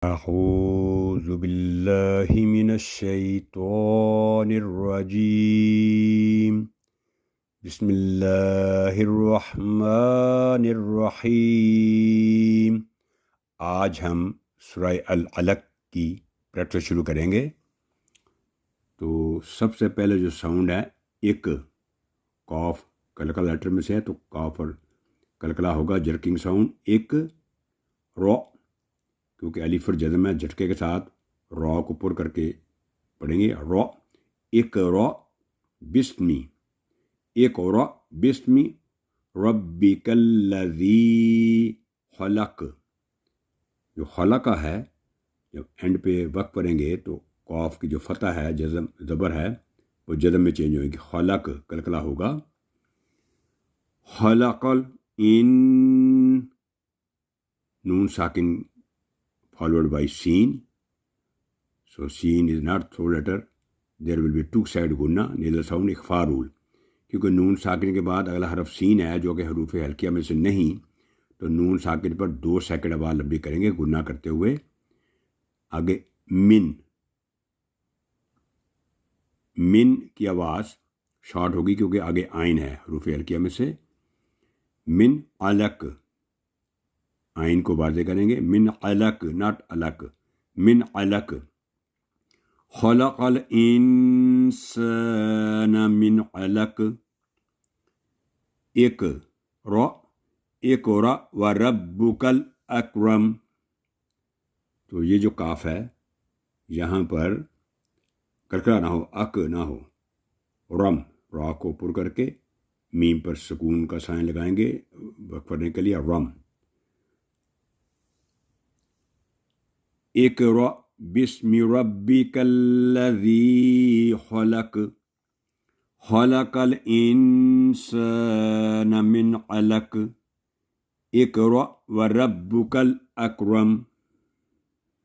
أعوذ بالله من الشيطان الرجيم بسم الله الرحمن الرحیم۔ آج ہم سورہ العلق کی پریکٹس شروع کریں گے۔ تو سب سے پہلے جو ساؤنڈ ہے ایک کاف کلکلا لیٹر میں سے ہے، تو کاف اور کلکلا ہوگا جرکنگ ساؤنڈ۔ ایک رو، کیونکہ الف اور جزم ہے، جھٹکے کے ساتھ رو کو پر کر کے پڑھیں گے۔ رو، ایک رو بسمی، ایک رو بسمی ربک الذی خلق۔ جو خلق ہے، جب اینڈ پہ وقت پڑھیں گے تو قاف کی جو فتح ہے، جزم زبر ہے، وہ جزم میں چینج ہوئے گی، خلق کلکلا ہوگا۔ خلق ان، نون ساکن followed by seen. So seen is not throat letter. There will be two side gunna, nasal sound اخفا رول، کیونکہ نون ساکن کے بعد اگلا حرف سین ہے جو کہ حروف ہلکیہ میں سے نہیں، تو نون ساکن پر 2 سیکنڈ آواز لمبی کریں گے گننا کرتے ہوئے۔ آگے من، من کی آواز شارٹ ہوگی کیونکہ آگے آئین ہے حروف ہلکیہ میں سے۔ من علق، آئین کو واضح کریں گے، من علق ناٹ علق، من علق۔ خلق الانسان من علق، ایک رو، ایک رو وربک الاکرم۔ تو یہ جو کاف ہے یہاں پر کلکلا نہ ہو، اک نہ ہو، رم، را کو پر کر کے میم پر سکون کا سائن لگائیں گے وقف پڑھنے کے لیے، رم۔ اقرأ بسم ربک الذی خلق، خلق الانسان من علق، اقرأ وربک الاکرم۔